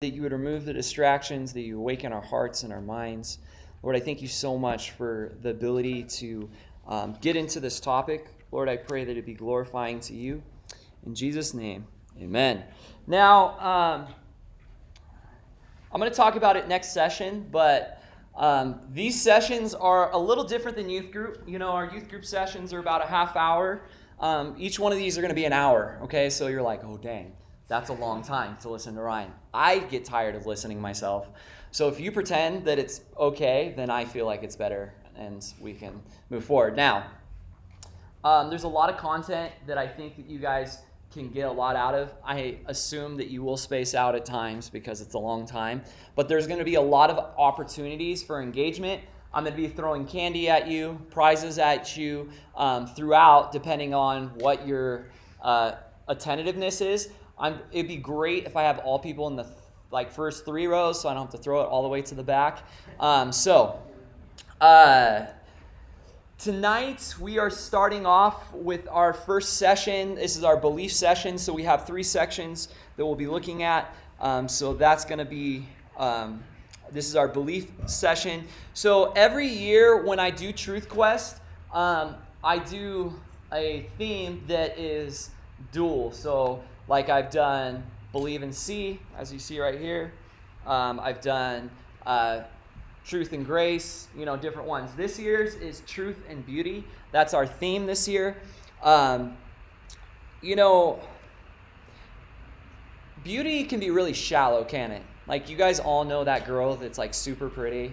that you would remove the distractions, that you awaken our hearts and our minds. Lord, I thank you so much for the ability to get into this topic. Lord, I pray that it be glorifying to you. In Jesus' name, amen. Now, I'm going to talk about it next session, but these sessions are a little different than youth group. You know, our youth group sessions are about a half hour. Each one of these are going to be an hour, okay? So you're like, oh, dang. That's a long time to listen to Ryan. I get tired of listening myself. So if you pretend that it's okay, then I feel like it's better and we can move forward. Now, there's a lot of content that I think that you guys can get a lot out of. I assume that you will space out at times because it's a long time. But there's going to be a lot of opportunities for engagement. I'm going to be throwing candy at you, prizes at you throughout, depending on what your attentiveness is. It'd be great if I have all people in the first three rows, so I don't have to throw it all the way to the back. Tonight we are starting off with our first session. This is our belief session, so we have three sections that we'll be looking at. So that's going to be, this is our belief session. So every year when I do Truth Quest, I do a theme that is dual. So like I've done Believe and See, as you see right here. I've done Truth and Grace, different ones. This year's is Truth and Beauty. That's our theme this year. Beauty can be really shallow, can it? Like, you guys all know that girl that's like super pretty,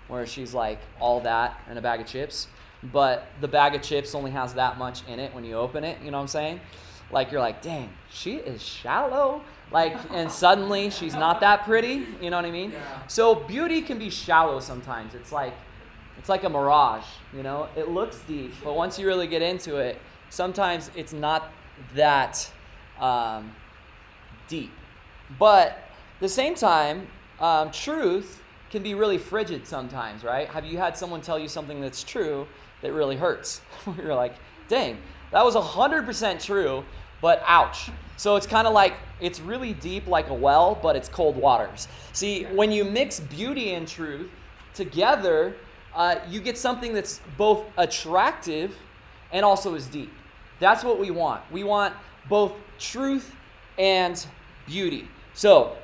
where she's like all that and a bag of chips, but the bag of chips only has that much in it when you open it, you know what I'm saying? Like, you're like, dang, she is shallow. And suddenly she's not that pretty. You know what I mean? Yeah. So beauty can be shallow sometimes. It's like a mirage, It looks deep, but once you really get into it, sometimes it's not that deep. But at the same time, truth can be really frigid sometimes, right? Have you had someone tell you something that's true that really hurts? You're like, dang, that was 100% true, but ouch. So it's kind of like, it's really deep like a well, but it's cold waters. See, when you mix beauty and truth together, you get something that's both attractive and also is deep. That's what we want. We want both truth and beauty. So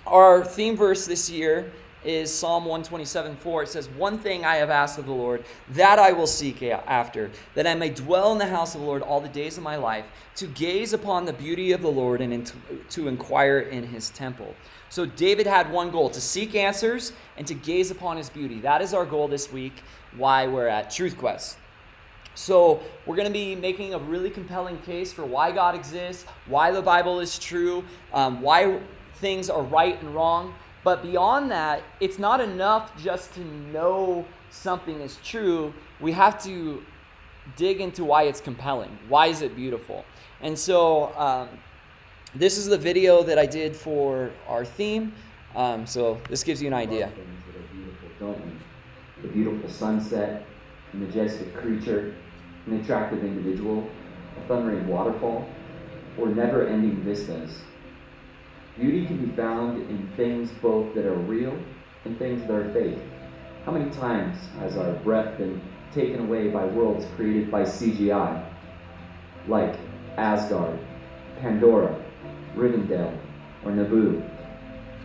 our theme verse this year is Psalm 127:4. It says, "One thing I have asked of the Lord, that I will seek after, that I may dwell in the house of the Lord all the days of my life, to gaze upon the beauty of the Lord and to inquire in his temple." So David had one goal, to seek answers and to gaze upon his beauty. That is our goal this week, why we're at Truth Quest. So we're going to be making a really compelling case for why God exists, why the Bible is true, why things are right and wrong. But beyond that, it's not enough just to know something is true. We have to dig into why it's compelling. Why is it beautiful? And so this is the video that I did for our theme. So this gives you an idea. Things that are beautiful, don't we? The beautiful sunset, a majestic creature, an attractive individual, a thundering waterfall, or never-ending vistas. Beauty can be found in things both that are real and things that are fake. How many times has our breath been taken away by worlds created by CGI? Like Asgard, Pandora, Rivendell, or Naboo.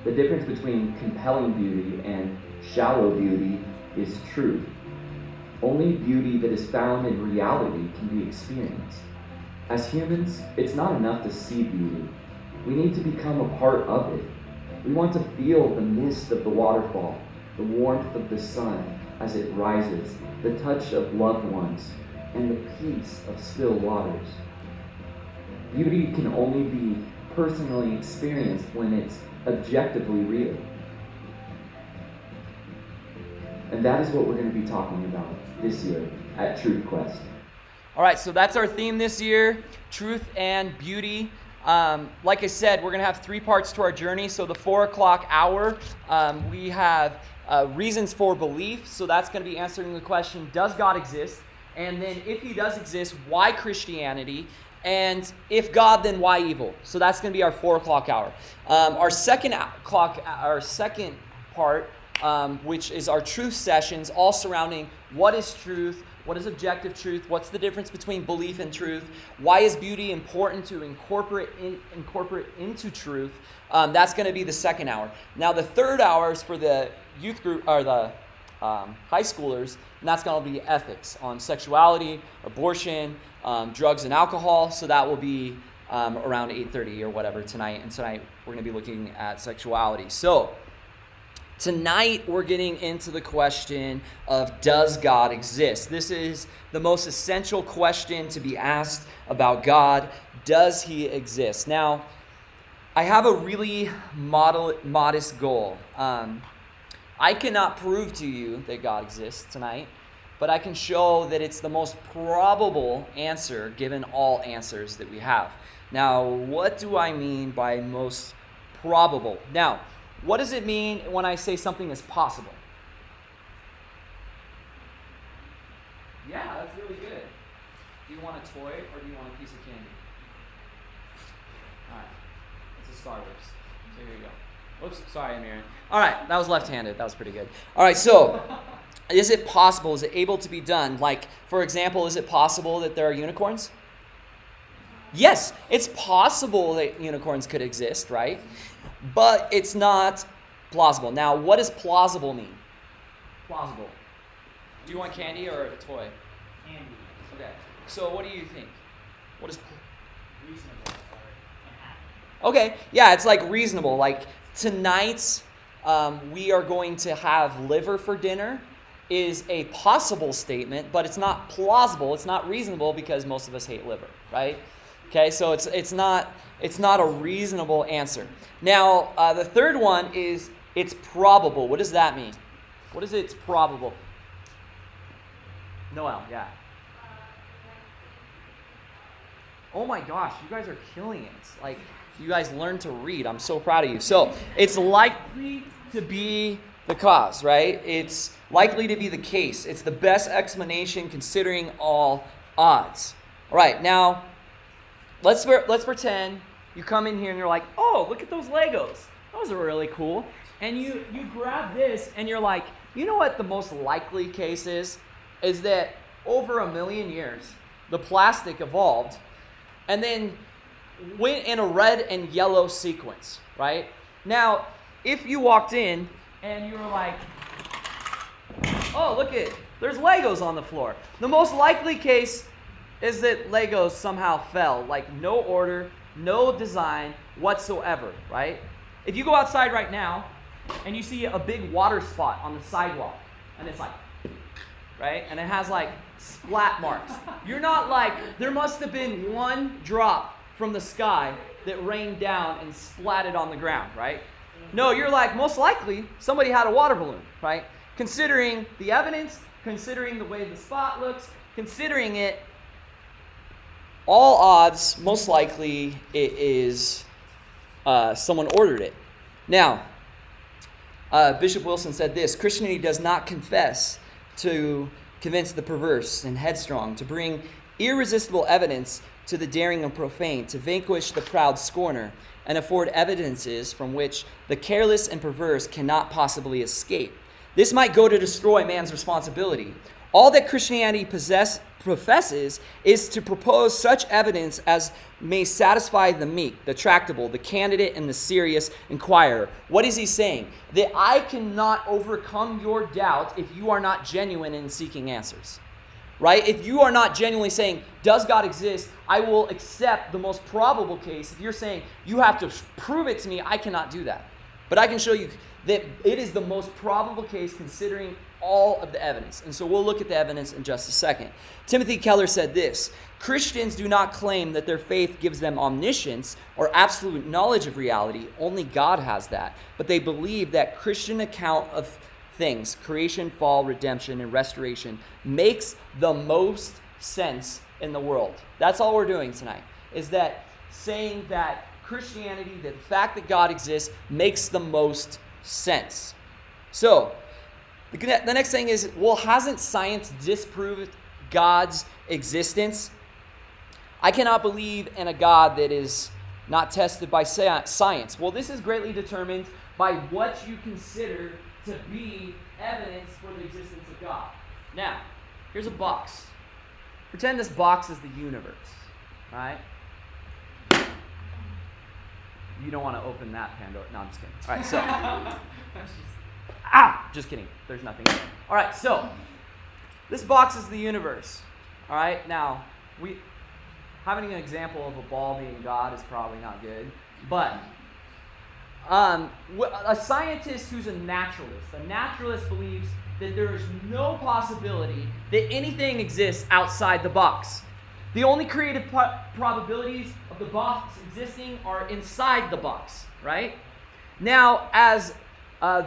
The difference between compelling beauty and shallow beauty is truth. Only beauty that is found in reality can be experienced. As humans, it's not enough to see beauty. We need to become a part of it. We want to feel the mist of the waterfall, the warmth of the sun as it rises, the touch of loved ones, and the peace of still waters. Beauty can only be personally experienced when it's objectively real. And that is what we're going to be talking about this year at Truth Quest. All right, so that's our theme this year, truth and beauty. Like I said, we're going to have three parts to our journey. So the 4 o'clock hour, we have reasons for belief. So that's going to be answering the question, does God exist? And then if he does exist, why Christianity? And if God, then why evil? So that's going to be our 4 o'clock hour. Our second part, which is our truth sessions, all surrounding what is truth, what is objective truth, what's the difference between belief and truth, why is beauty important to incorporate into truth. That's going to be the second hour. Now the third hour is for the youth group, or the high schoolers, and that's going to be ethics on sexuality, abortion, drugs and alcohol. So that will be around 8:30 or whatever tonight. And tonight we're going to be looking at sexuality. So tonight we're getting into the question of, does God exist? This is the most essential question to be asked about God. Does he exist? Now, I have a really modest goal. I cannot prove to you that God exists tonight, but I can show that it's the most probable answer given all answers that we have. Now, what do I mean by most probable? Now, what does it mean when I say something is possible? Yeah, that's really good. Do you want a toy or do you want a piece of candy? All right, it's a Starburst. So here you go. Oops, sorry, Amiran. All right, that was left-handed. That was pretty good. All right, so is it possible? Is it able to be done? Like, for example, is it possible that there are unicorns? Yes, it's possible that unicorns could exist, right? But it's not plausible. Now, what does plausible mean? Plausible. Do you want candy or a toy? Candy. Okay. So what do you think? What is Reasonable. Or can happen. Okay, yeah, it's like reasonable. Like tonight, we are going to have liver for dinner is a possible statement, but it's not plausible. It's not reasonable because most of us hate liver, right? Okay, so it's not a reasonable answer. Now, the third one is it's probable. What does that mean? What is it's probable? Noel, yeah. Oh my gosh, you guys are killing it. Like, you guys learned to read. I'm so proud of you. So, it's likely to be the cause, right? It's likely to be the case. It's the best explanation considering all odds. All right, now, let's pretend you come in here and you're like, oh, look at those Legos. Those are really cool. And you grab this and you're like, you know what the most likely case is? Is that over 1 million years, the plastic evolved and then went in a red and yellow sequence, right? Now, if you walked in and you were like, oh, look it, there's Legos on the floor. The most likely case is that Legos somehow fell, like no order, no design whatsoever, right? If you go outside right now and you see a big water spot on the sidewalk and it's like, right? And it has like splat marks. You're not like, there must have been one drop from the sky that rained down and splatted on the ground, right? No, you're like, most likely somebody had a water balloon, right? Considering the evidence, considering the way the spot looks, considering it, all odds, most likely it is someone ordered it. Now, Bishop Wilson said this: Christianity does not confess to convince the perverse and headstrong, to bring irresistible evidence to the daring and profane, to vanquish the proud scorner, and afford evidences from which the careless and perverse cannot possibly escape. This might go to destroy man's responsibility. All that Christianity professes is to propose such evidence as may satisfy the meek, the tractable, the candidate, and the serious inquirer. What is he saying? That I cannot overcome your doubt if you are not genuine in seeking answers. Right? If you are not genuinely saying, does God exist? I will accept the most probable case. If you're saying, you have to prove it to me, I cannot do that. But I can show you that it is the most probable case considering all of the evidence. And so we'll look at the evidence in just a second. Timothy Keller said this: Christians do not claim that their faith gives them omniscience or absolute knowledge of reality. Only God has that. But they believe that Christian account of things, creation, fall, redemption, and restoration, makes the most sense in the world. That's all we're doing tonight, is that saying that Christianity, that the fact that God exists, makes the most sense. So, the next thing is, well, hasn't science disproved God's existence? I cannot believe in a God that is not tested by science. Well, this is greatly determined by what you consider to be evidence for the existence of God. Now, here's a box. Pretend this box is the universe, right? You don't want to open that Pandora. No, I'm just kidding. All right, so. Just kidding. There's nothing in there. All right, so this box is the universe. All right, now, having an example of a ball being God is probably not good, but a scientist who's a naturalist believes that there is no possibility that anything exists outside the box. The only creative probabilities of the box existing are inside the box, right? Now, as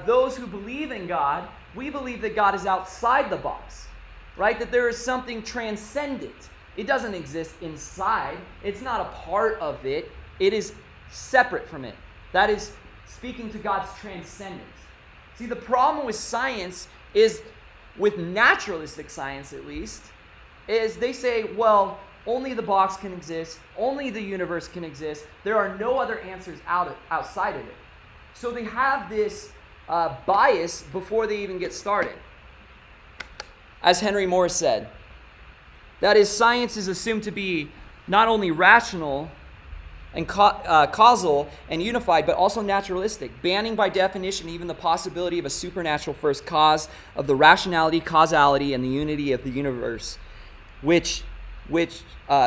those who believe in God, we believe that God is outside the box, right? That there is something transcendent. It doesn't exist inside. It's not a part of it. It is separate from it. That is speaking to God's transcendence. See, the problem with science is, with naturalistic science at least, is they say, well, only the box can exist, only the universe can exist, there are no other answers outside of it. So they have this bias before they even get started. As Henry Moore said, that is, science is assumed to be not only rational and causal and unified, but also naturalistic, banning by definition even the possibility of a supernatural first cause of the rationality, causality, and the unity of the universe, which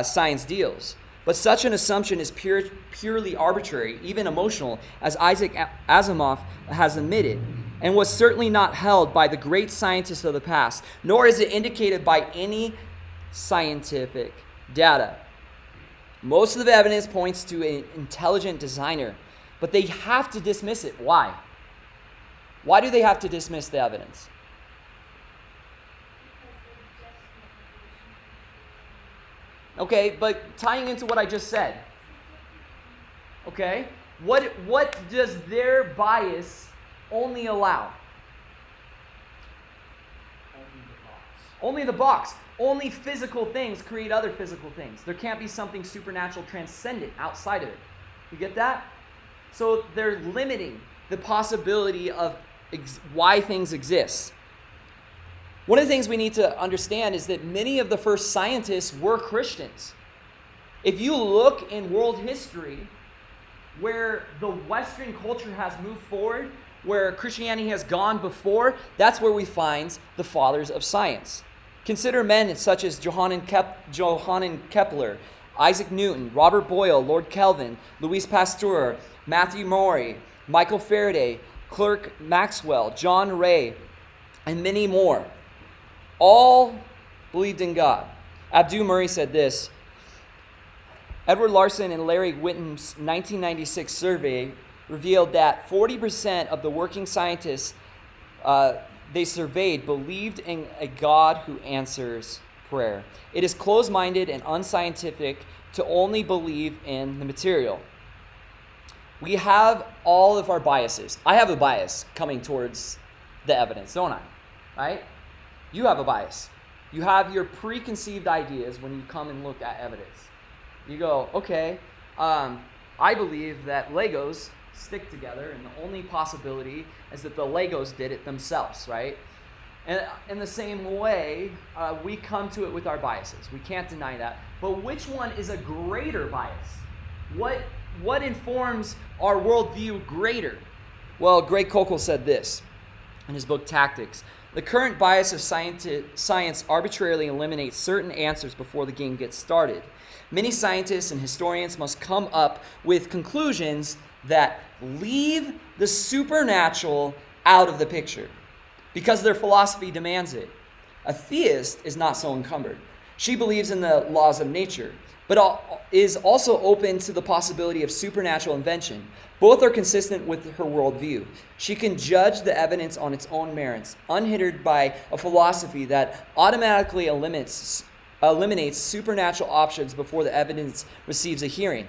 science deals. But such an assumption is purely arbitrary, even emotional, as Isaac Asimov has admitted, and was certainly not held by the great scientists of the past, nor is it indicated by any scientific data. Most of the evidence points to an intelligent designer, but they have to dismiss it. Why? Why do they have to dismiss the evidence? Okay, but tying into what I just said, okay, what does their bias only allow? Only the box. Only physical things create other physical things. There can't be something supernatural transcendent outside of it. You get that? So they're limiting the possibility of why things exist. One of the things we need to understand is that many of the first scientists were Christians. If you look in world history, where the Western culture has moved forward, where Christianity has gone before, that's where we find the fathers of science. Consider men such as Johann Kepler, Isaac Newton, Robert Boyle, Lord Kelvin, Louis Pasteur, Matthew Maury, Michael Faraday, Clerk Maxwell, John Ray, and many more. All believed in God. Abdu Murray said this: Edward Larson and Larry Whitten's 1996 survey revealed that 40% of the working scientists they surveyed believed in a God who answers prayer. It is closed-minded and unscientific to only believe in the material. We have all of our biases. I have a bias coming towards the evidence, don't I? Right? You have a bias. You have your preconceived ideas when you come and look at evidence. You go, okay, I believe that Legos stick together, and the only possibility is that the Legos did it themselves, right? And in the same way, we come to it with our biases. We can't deny that. But which one is a greater bias? What informs our worldview greater? Well, Greg Koukl said this in his book Tactics. The current bias of science arbitrarily eliminates certain answers before the game gets started. Many scientists and historians must come up with conclusions that leave the supernatural out of the picture because their philosophy demands it. A theist is not so encumbered. She believes in the laws of nature, but is also open to the possibility of supernatural invention. Both are consistent with her worldview. She can judge the evidence on its own merits, unhindered by a philosophy that automatically eliminates supernatural options before the evidence receives a hearing.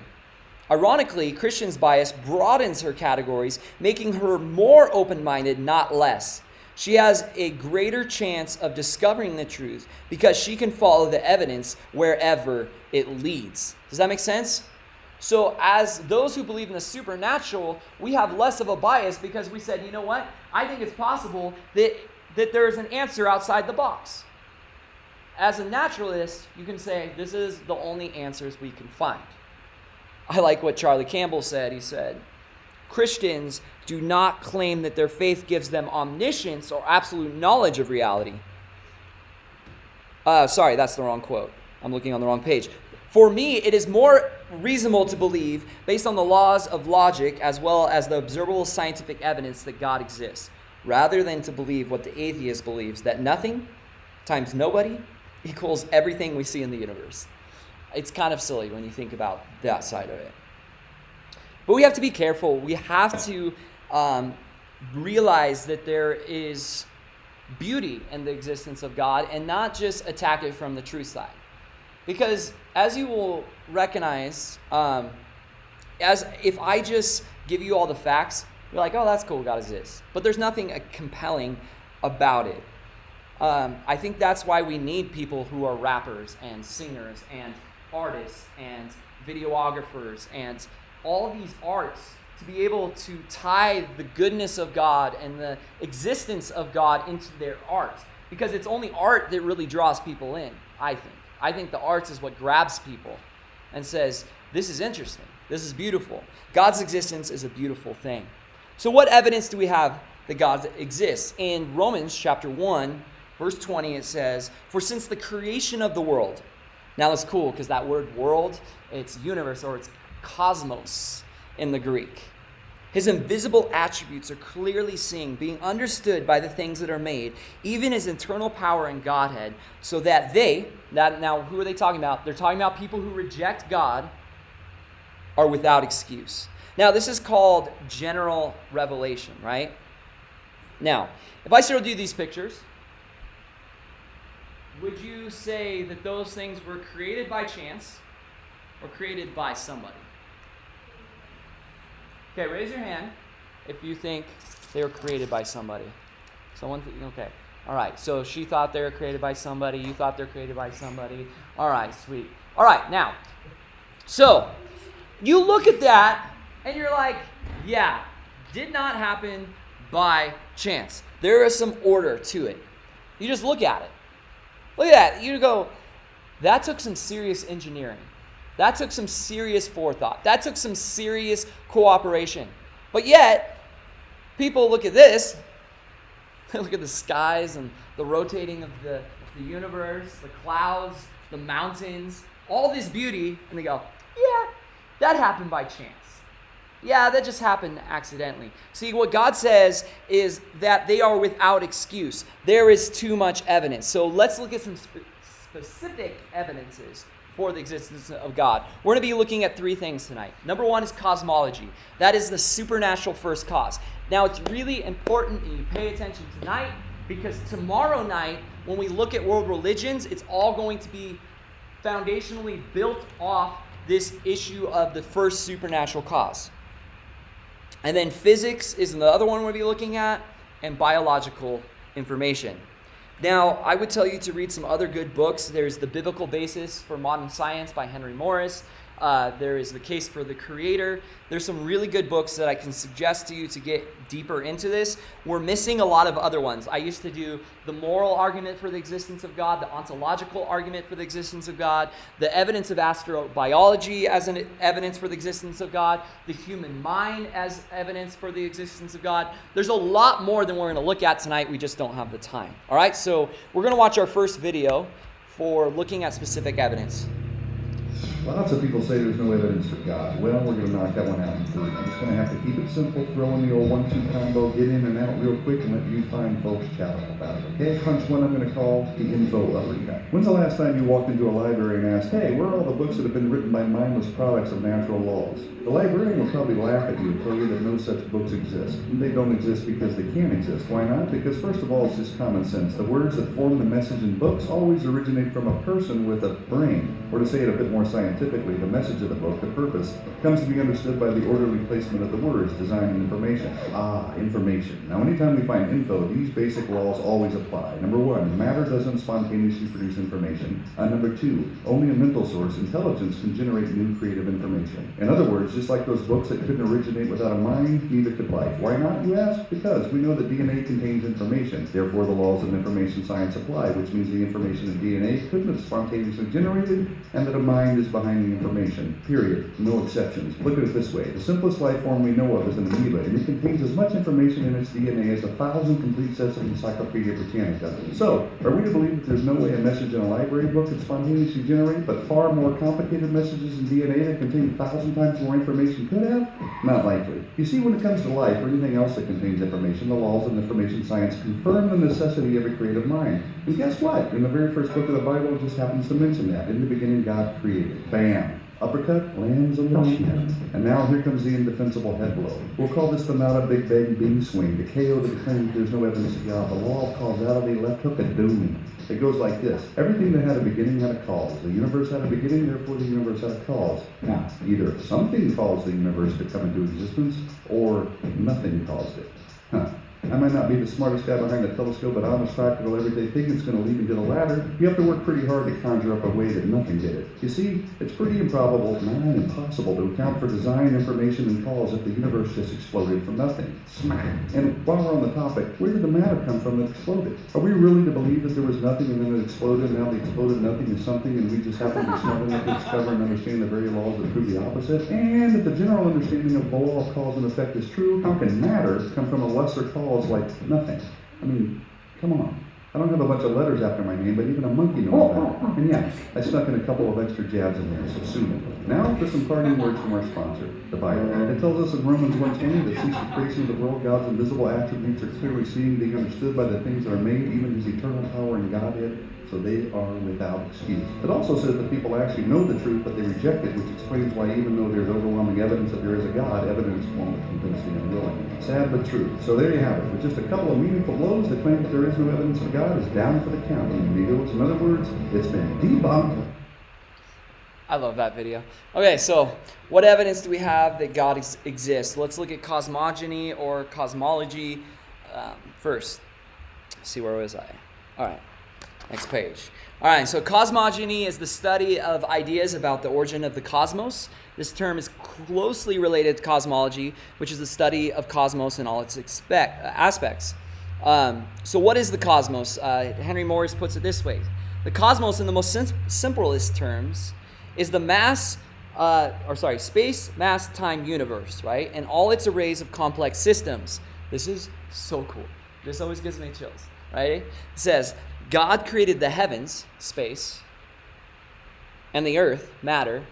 Ironically, Christian's bias broadens her categories, making her more open-minded, not less. She has a greater chance of discovering the truth because she can follow the evidence wherever it leads. Does that make sense? So as those who believe in the supernatural, we have less of a bias because we said, you know what? I think it's possible that there's an answer outside the box. As a naturalist, you can say, this is the only answers we can find. I like what Charlie Campbell said. He said, Christians do not claim that their faith gives them omniscience or absolute knowledge of reality. Sorry, that's the wrong quote. I'm looking on the wrong page. For me, it is more reasonable to believe, based on the laws of logic as well as the observable scientific evidence, that God exists, rather than to believe what the atheist believes, that nothing times nobody equals everything we see in the universe. It's kind of silly when you think about that side of it. But we have to be careful. We have to realize that there is beauty in the existence of God and not just attack it from the truth side. Because as you will recognize, as if I just give you all the facts, you're like, oh, that's cool, God exists. But there's nothing compelling about it. I think that's why we need people who are rappers and singers and artists and videographers and all these arts to be able to tie the goodness of God and the existence of God into their art. Because it's only art that really draws people in, I think. I think the arts is what grabs people and says, this is interesting, this is beautiful. God's existence is a beautiful thing. So what evidence do we have that God exists? In Romans chapter 1, verse 20, it says, for since the creation of the world, now that's cool because that word world, it's universe or it's cosmos in the Greek. His invisible attributes are clearly seen, being understood by the things that are made, even his internal power and Godhead, so that now who are they talking about? They're talking about people who reject God are without excuse. Now, this is called general revelation, right? Now, if I showed you these pictures, would you say that those things were created by chance or created by somebody? Okay, raise your hand if you think they were created by somebody. Okay. All right, so she thought they were created by somebody. You thought they're created by somebody. All right, sweet. All right, now, so you look at that and you're like, yeah, did not happen by chance. There is some order to it. You just look at it. Look at that. You go, that took some serious engineering. That took some serious forethought. That took some serious cooperation. But yet, people look at this, they look at the skies and the rotating of the universe, the clouds, the mountains, all this beauty, and they go, yeah, that happened by chance. Yeah, that just happened accidentally. See, what God says is that they are without excuse. There is too much evidence. So let's look at some specific evidences for the existence of God. We're going to be looking at three things tonight. Number one is cosmology. That is the supernatural first cause. Now, it's really important that you pay attention tonight because tomorrow night, when we look at world religions, it's all going to be foundationally built off this issue of the first supernatural cause. And then physics is the other one we'll be looking at, and biological information. Now, I would tell you to read some other good books. There's The Biblical Basis for Modern Science by Henry Morris. There is The Case for the Creator. There's some really good books that I can suggest to you to get deeper into this. We're missing a lot of other ones. I used to do the moral argument for the existence of God, the ontological argument for the existence of God, the evidence of astrobiology as an evidence for the existence of God, the human mind as evidence for the existence of God. There's a lot more than we're going to look at tonight. We just don't have the time. All right, so we're going to watch our first video for looking at specific evidence. Lots of people say there's no evidence for God. Well, we're going to knock that one out in three. I'm just going to have to keep it simple, throw in the old 1-2 combo, get in and out real quick, and let you fine folks chat all about it, okay? Punch one I'm going to call the info arena. When's the last time you walked into a library and asked, hey, where are all the books that have been written by mindless products of natural laws? The librarian will probably laugh at you and tell you that no such books exist. They don't exist because they can't exist. Why not? Because first of all, it's just common sense. The words that form the message in books always originate from a person with a brain, or to say it a bit more scientific, scientifically, the message of the book, the purpose, comes to be understood by the orderly placement of the words, design, and information. Information. Now, anytime we find info, these basic laws always apply. Number one, matter doesn't spontaneously produce information. Number two, only a mental source, intelligence, can generate new creative information. In other words, just like those books that couldn't originate without a mind, neither could life. Why not, you ask? Because we know that DNA contains information. Therefore, the laws of information science apply, which means the information in DNA couldn't have spontaneously generated, and that a mind is behind the information. Period. No exceptions. Look at it this way. The simplest life form we know of is an amoeba, and it contains as much information in its DNA as 1,000 complete sets of Encyclopedia Britannica. So, are we to believe that there's no way a message in a library book could spontaneously generate, but far more complicated messages in DNA that contain 1,000 times more information could have? Not likely. You see, when it comes to life or anything else that contains information, the laws of information science confirm the necessity of a creative mind. And guess what? In the very first book of the Bible, it just happens to mention that. In the beginning, God created. Bam. Uppercut lands on the chin. And now here comes the indefensible head blow. We'll call this the not a Big Bang beam swing, the KO to the claim that there's no evidence of God, the law of causality, left hook of doom. It goes like this. Everything that had a beginning had a cause. The universe had a beginning, therefore the universe had a cause. Now, either something caused the universe to come into existence, or nothing caused it. I might not be the smartest guy behind the telescope, but honest, practical, everyday thinking is going to lead me to the latter. You have to work pretty hard to conjure up a way that nothing did it. You see, it's pretty improbable, not impossible, to account for design, information, and cause if the universe just exploded from nothing. Smack! And while we're on the topic, where did the matter come from that exploded? Are we really to believe that there was nothing and then it exploded, and now the exploded nothing is something, and we just happen to be smart enough to discover and understand the very laws that prove the opposite? And if the general understanding of the law of cause and effect is true, how can matter come from a lesser cause like nothing? I mean, come on. I don't have a bunch of letters after my name, but even a monkey knows that. And yeah, I snuck in a couple of extra jabs in there, so sue me. Now for some parting words from our sponsor, the Bible. It tells us in Romans 1:20 that since the creation of the world, God's invisible attributes are clearly seen, being understood by the things that are made, even his eternal power and Godhead, so they are without excuse. It also says that people actually know the truth, but they reject it, which explains why even though there's overwhelming evidence that there is a God, evidence won't convince the unwilling. Sad but true. So there you have it. With just a couple of meaningful blows, the claim that there is no evidence of God is down for the count, amigos. In other words, it's been debunked. I love that video. Okay, so what evidence do we have that God exists? Let's look at cosmogony or cosmology first. Let's see, where was I? All right, next page. All right, so cosmogony is the study of ideas about the origin of the cosmos. This term is closely related to cosmology, which is the study of cosmos and all its aspects. So what is the cosmos? Henry Morris puts it this way. The cosmos, in the most simplest terms, is the space, mass, time universe, right? And all its arrays of complex systems. This is so cool. This always gives me chills, right? It says, God created the heavens, space, and the earth, matter,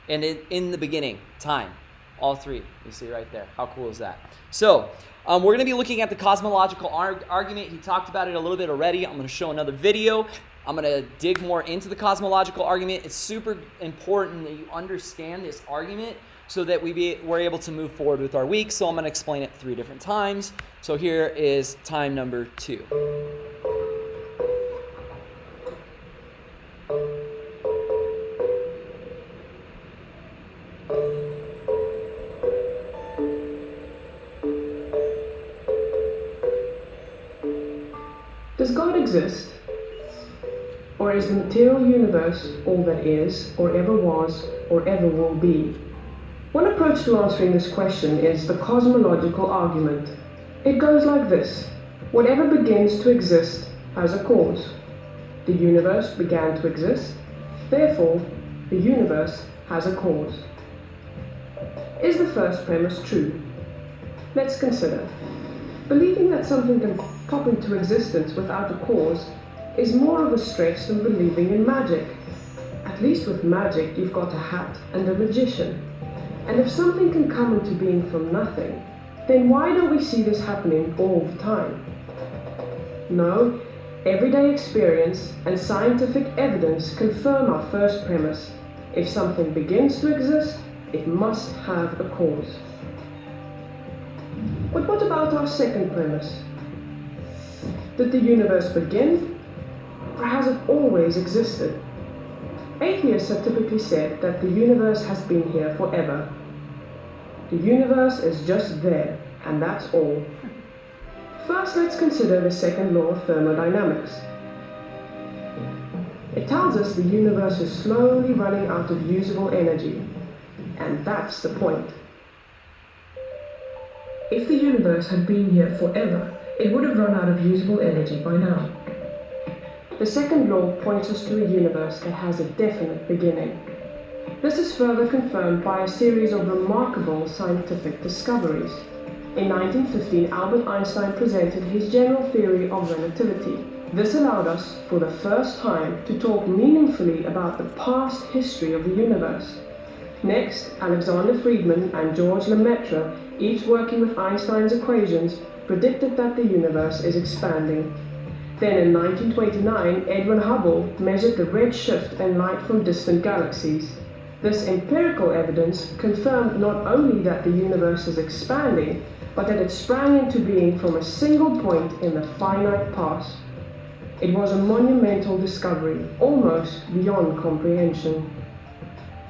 and in the beginning, time. All three, you see right there. How cool is that? So, we're going to be looking at the cosmological argument. He talked about it a little bit already. I'm going to show another video. I'm going to dig more into the cosmological argument. It's super important that you understand this argument so that we're able to move forward with our week. So I'm going to explain it 3 different times. So here is time number 2. Does God exist? Or is the material universe all that is, or ever was, or ever will be? One approach to answering this question is the cosmological argument. It goes like this. Whatever begins to exist has a cause. The universe began to exist, therefore the universe has a cause. Is the first premise true? Let's consider. Believing that something can pop into existence without a cause is more of a stretch than believing in magic. At least with magic, you've got a hat and a magician. And if something can come into being from nothing, then why don't we see this happening all the time? No, everyday experience and scientific evidence confirm our first premise. If something begins to exist, it must have a cause. But what about our second premise? Did the universe begin, or has it always existed? Atheists have typically said that the universe has been here forever. The universe is just there, and that's all. First, let's consider the second law of thermodynamics. It tells us the universe is slowly running out of usable energy, and that's the point. If the universe had been here forever, it would have run out of usable energy by now. The second law points us to a universe that has a definite beginning. This is further confirmed by a series of remarkable scientific discoveries. In 1915, Albert Einstein presented his general theory of relativity. This allowed us, for the first time, to talk meaningfully about the past history of the universe. Next, Alexander Friedman and George Lemaitre, each working with Einstein's equations, predicted that the universe is expanding. Then in 1929, Edwin Hubble measured the red shift in light from distant galaxies. This empirical evidence confirmed not only that the universe is expanding, but that it sprang into being from a single point in the finite past. It was a monumental discovery, almost beyond comprehension.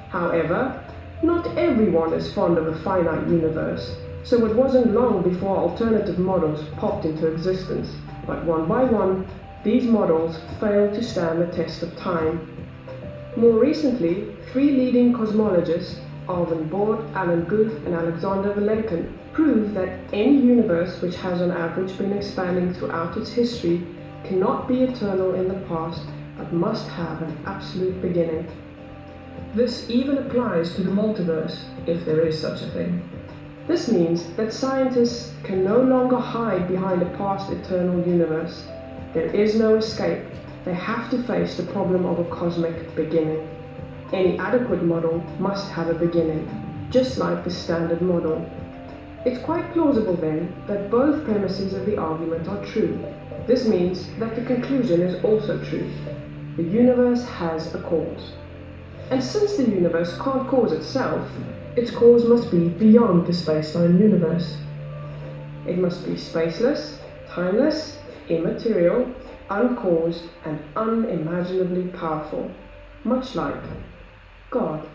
However, not everyone is fond of a finite universe, so it wasn't long before alternative models popped into existence. But one by one, these models failed to stand the test of time. More recently, three leading cosmologists, Alvin Bohr, Alan Guth, and Alexander Vilenkin, proved that any universe which has on average been expanding throughout its history cannot be eternal in the past, but must have an absolute beginning. This even applies to the multiverse, if there is such a thing. This means that scientists can no longer hide behind a past eternal universe. There is no escape. They have to face the problem of a cosmic beginning. Any adequate model must have a beginning, just like the standard model. It's quite plausible then that both premises of the argument are true. This means that the conclusion is also true. The universe has a cause. And since the universe can't cause itself, its cause must be beyond the space-time universe. It must be spaceless, timeless, immaterial, uncaused, and unimaginably powerful, much like God.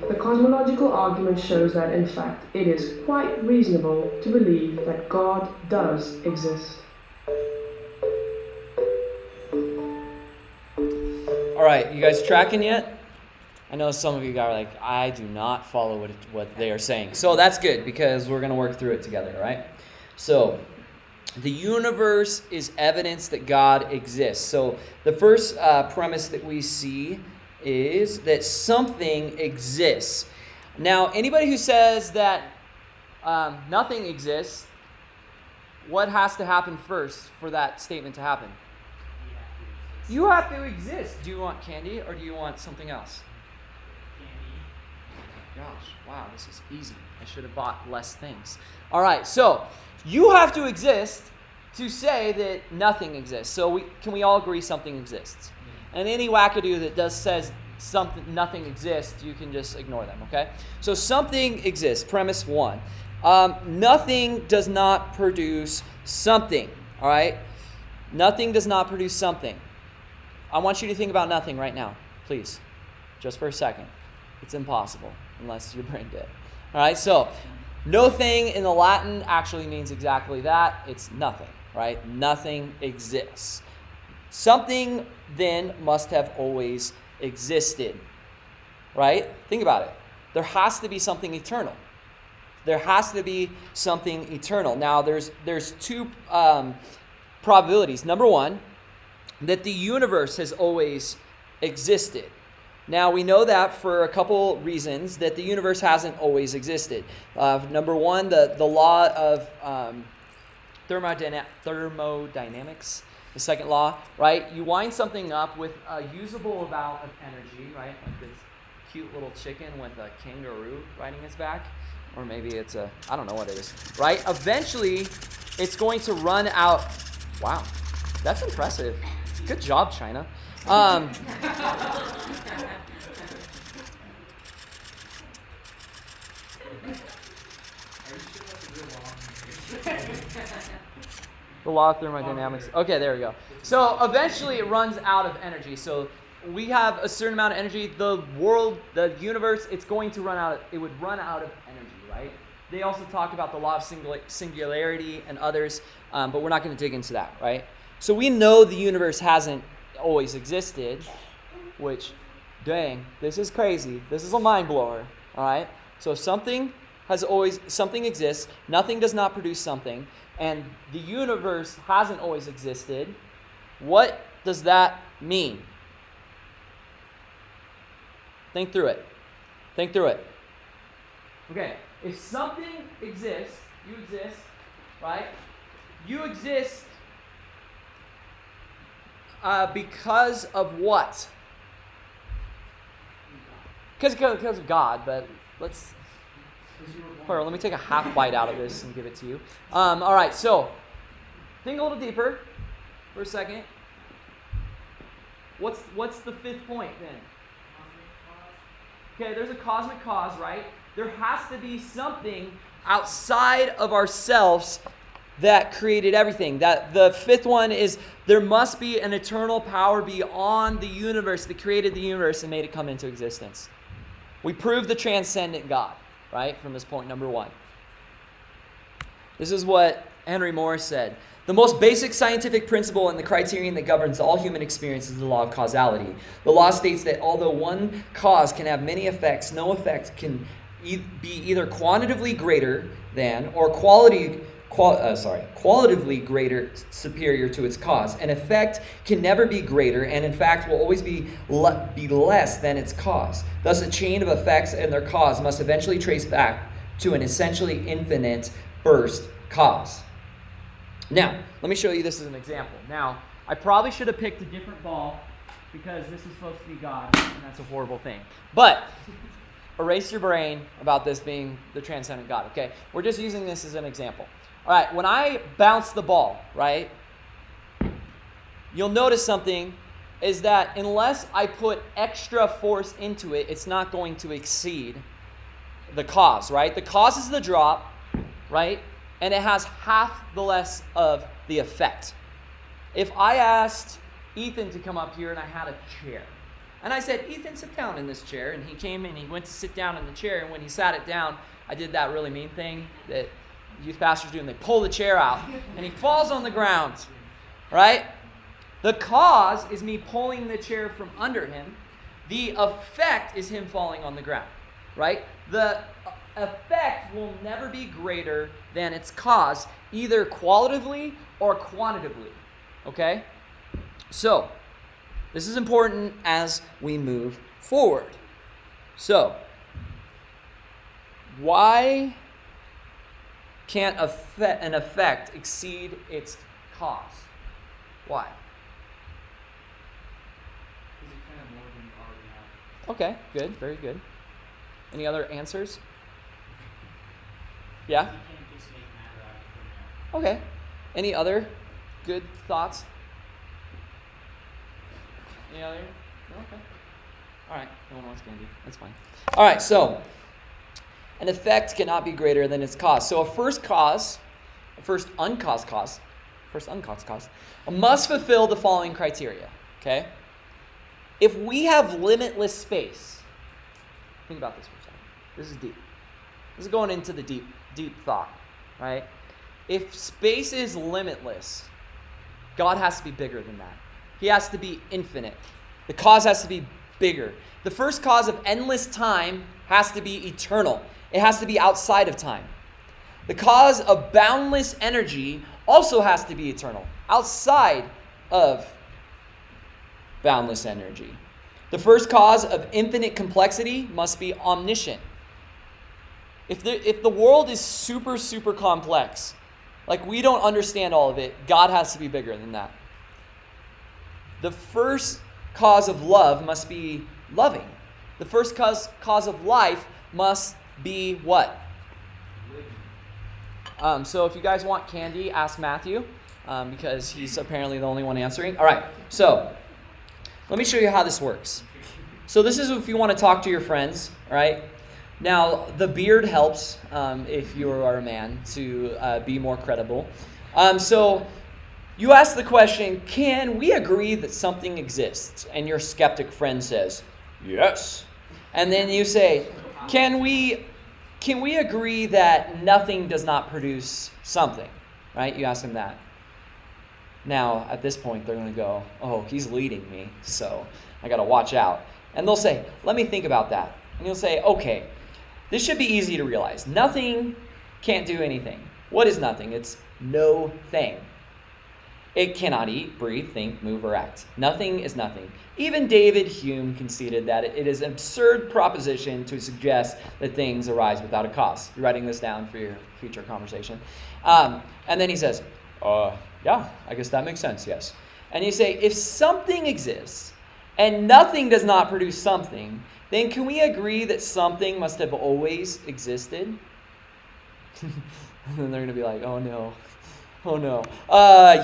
The cosmological argument shows that, in fact, it is quite reasonable to believe that God does exist. All right, you guys tracking yet? I know some of you guys are like, I do not follow what they are saying. So that's good because we're going to work through it together, all right? So the universe is evidence that God exists. So the first premise that we see is that something exists. Now, anybody who says that nothing exists, what has to happen first for that statement to happen? You have to exist. Do you want candy or do you want something else? Candy. Gosh, wow, this is easy. I should have bought less things. All right, so you have to exist to say that nothing exists. So can we all agree something exists? And any wackadoo that says nothing exists, you can just ignore them, okay? So something exists, premise one. Nothing does not produce something, all right? Nothing does not produce something. I want you to think about nothing right now, please, just for a second. It's impossible unless you're brain dead. All right, so no thing in the Latin actually means exactly that. It's nothing, right? Nothing exists. Something then must have always existed, right? Think about it. There has to be something eternal. There has to be something eternal. Now, there's two probabilities. Number one, that the universe has always existed. Now, we know that for a couple reasons, that the universe hasn't always existed. Number one, the law of thermodynamics, the second law, right? You wind something up with a usable amount of energy, right? Like this cute little chicken with a kangaroo riding its back. Or maybe it's I don't know what it is, right? Eventually, it's going to run out. Wow, that's impressive. Good job, China. The law of thermodynamics. Okay, there we go. So eventually it runs out of energy. So we have a certain amount of energy. The world, the universe, it would run out of energy, right? They also talk about the law of singularity and others, but we're not going to dig into that, right? So we know the universe hasn't always existed, which, dang, this is crazy. This is a mind blower, all right? So something exists. Nothing does not produce something. And the universe hasn't always existed. What does that mean? Think through it. Okay, if something exists, you exist, right? You exist because of what? Because of God, but let me take a half bite out of this and give it to you. All right, so think a little deeper for a second. What's the fifth point then? Okay, there's a cosmic cause, right? There has to be something outside of ourselves that created everything. That the fifth one is there must be an eternal power beyond the universe that created the universe and made it come into existence. We prove the transcendent God, right? From this point number one. This is what Henry Morris said. The most basic scientific principle and the criterion that governs all human experience is the law of causality. The law states that although one cause can have many effects, no effect can be either quantitatively greater than or qualitatively greater superior to its cause. An effect can never be greater and in fact will always be less than its cause. Thus a chain of effects and their cause must eventually trace back to an essentially infinite first cause. Now, let me show you this as an example. Now, I probably should have picked a different ball because this is supposed to be God, and that's a horrible thing. But erase your brain about this being the transcendent God, okay? We're just using this as an example. All right, when I bounce the ball, right, you'll notice something is that unless I put extra force into it, it's not going to exceed the cause, right? The cause is the drop, right? And it has half the less of the effect. If I asked Ethan to come up here and I had a chair, and I said, Ethan, sit down in this chair, and he came and he went to sit down in the chair, and when he sat it down, I did that really mean thing that youth pastors do, and they pull the chair out, and he falls on the ground, right? The cause is me pulling the chair from under him. The effect is him falling on the ground, right? The effect will never be greater than its cause, either qualitatively or quantitatively, okay? So, this is important as we move forward. So, why can't an effect exceed its cause? Why? Because it kind of more than you already have. Okay, good, very good. Any other answers? Yeah? You can't just make matter out of thin air. Okay. Any other good thoughts? Any other? No? Okay. All right. No one wants candy. That's fine. All right. So, an effect cannot be greater than its cause. So, a first uncaused cause, must fulfill the following criteria. Okay. If we have limitless space, think about this for a second. This is deep. This is going into the deep thought, right? If space is limitless, God has to be bigger than that. He has to be infinite. The cause has to be bigger. The first cause of endless time has to be eternal. It has to be outside of time. The cause of boundless energy also has to be eternal, outside of boundless energy. The first cause of infinite complexity must be omniscient. If the world is super, super complex, like we don't understand all of it, God has to be bigger than that. The first cause of love must be loving. The first cause of life must be what? So if you guys want candy, ask Matthew, because he's apparently the only one answering. All right, so let me show you how this works. So this is if you want to talk to your friends, all right? Now, the beard helps if you are a man to be more credible. So You ask the question, can we agree that something exists? And your skeptic friend says, yes. And then you say, can we agree that nothing does not produce something? Right? You ask them that. Now, at this point, they're going to go, oh, he's leading me, so I got to watch out. And they'll say, let me think about that. And you'll say, okay, this should be easy to realize. Nothing can't do anything. What is nothing? It's no thing. It cannot eat, breathe, think, move, or act. Nothing is nothing. Even David Hume conceded that it is an absurd proposition to suggest that things arise without a cause. You're writing this down for your future conversation. And then he says, yeah, I guess that makes sense, yes. And you say, if something exists and nothing does not produce something, then can we agree that something must have always existed? And then they're going to be like, oh no.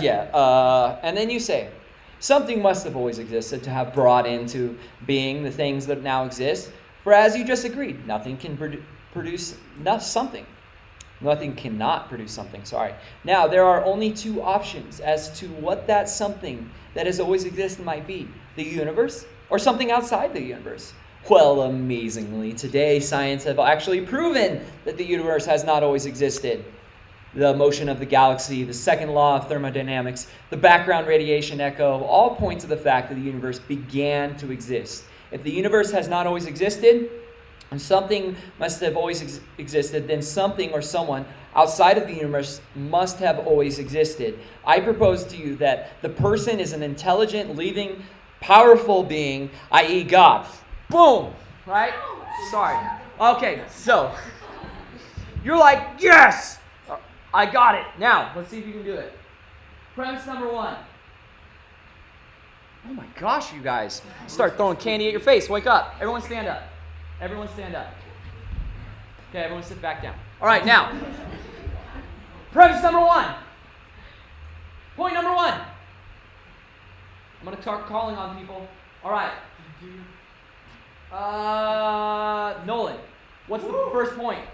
Yeah. And then you say, something must have always existed to have brought into being the things that now exist. For as you just agreed, nothing can produce something. Nothing cannot produce something, sorry. Now, there are only two options as to what that something that has always existed might be. The universe or something outside the universe. Well, amazingly, today science have actually proven that the universe has not always existed. The motion of the galaxy, the second law of thermodynamics, the background radiation echo, all point to the fact that the universe began to exist. If the universe has not always existed, and something must have always existed, then something or someone outside of the universe must have always existed. I propose to you that the person is an intelligent, living, powerful being, i.e. God. Boom! Right? Sorry. Okay, so you're like, yes! I got it. Now, let's see if you can do it. Premise number one. Oh my gosh, you guys. Start throwing candy at your face. Wake up. Everyone stand up. Everyone stand up. Okay, everyone sit back down. All right, now. Premise number one. Point number one. I'm going to start calling on people. All right. Nolan, what's the first point?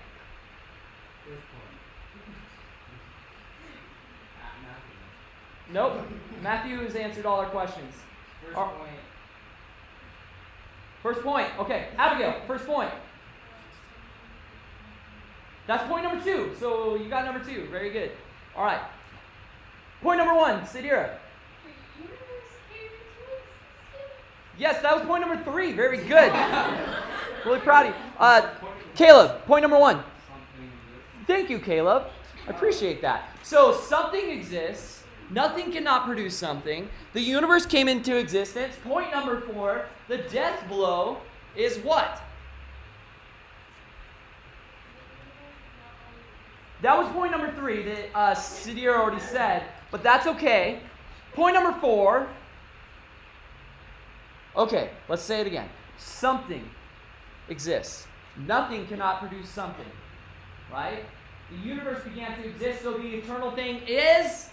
Nope. Matthew has answered all our questions. First point. Okay. Abigail, first point. That's point number two. So you got number two. Very good. All right. Point number one, Sadira. Yes, that was point number three. Very good. Really proud of you. Caleb, point number one. Thank you, Caleb. I appreciate that. So something exists. Nothing cannot produce something. The universe came into existence. Point number four, the death blow is what? That was point number three that Sidira already said, but that's okay. Point number four. Okay, let's say it again. Something exists. Nothing cannot produce something. Right? The universe began to exist, so the eternal thing is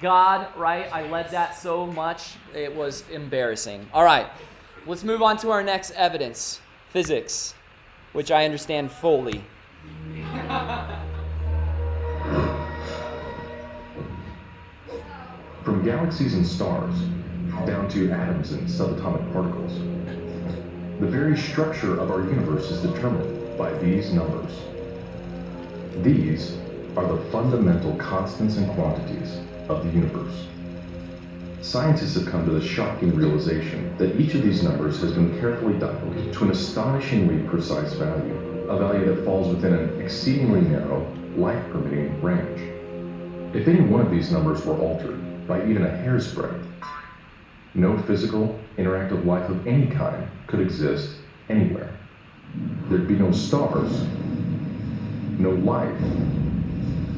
God, right? I led that so much, it was embarrassing. All right, let's move on to our next evidence, physics, which I understand fully. From galaxies and stars, down to atoms and subatomic particles, the very structure of our universe is determined by these numbers. These are the fundamental constants and quantities of the universe. Scientists have come to the shocking realization that each of these numbers has been carefully dialed to an astonishingly precise value, a value that falls within an exceedingly narrow, life-permitting range. If any one of these numbers were altered by even a hair's breadth, no physical, interactive life of any kind could exist anywhere. There'd be no stars, no life,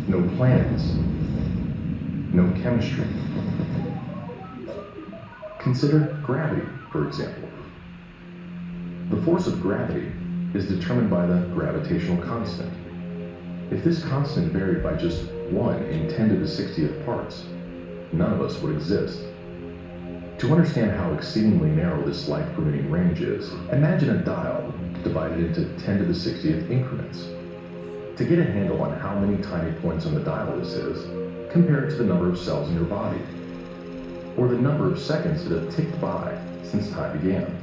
no planets, no chemistry. Consider gravity, for example. The force of gravity is determined by the gravitational constant. If this constant varied by just 1 in 10 to the 60th parts, none of us would exist. To understand how exceedingly narrow this life-permitting range is, imagine a dial divided into 10 to the 60th increments. To get a handle on how many tiny points on the dial this is, compared to the number of cells in your body, or the number of seconds that have ticked by since time began.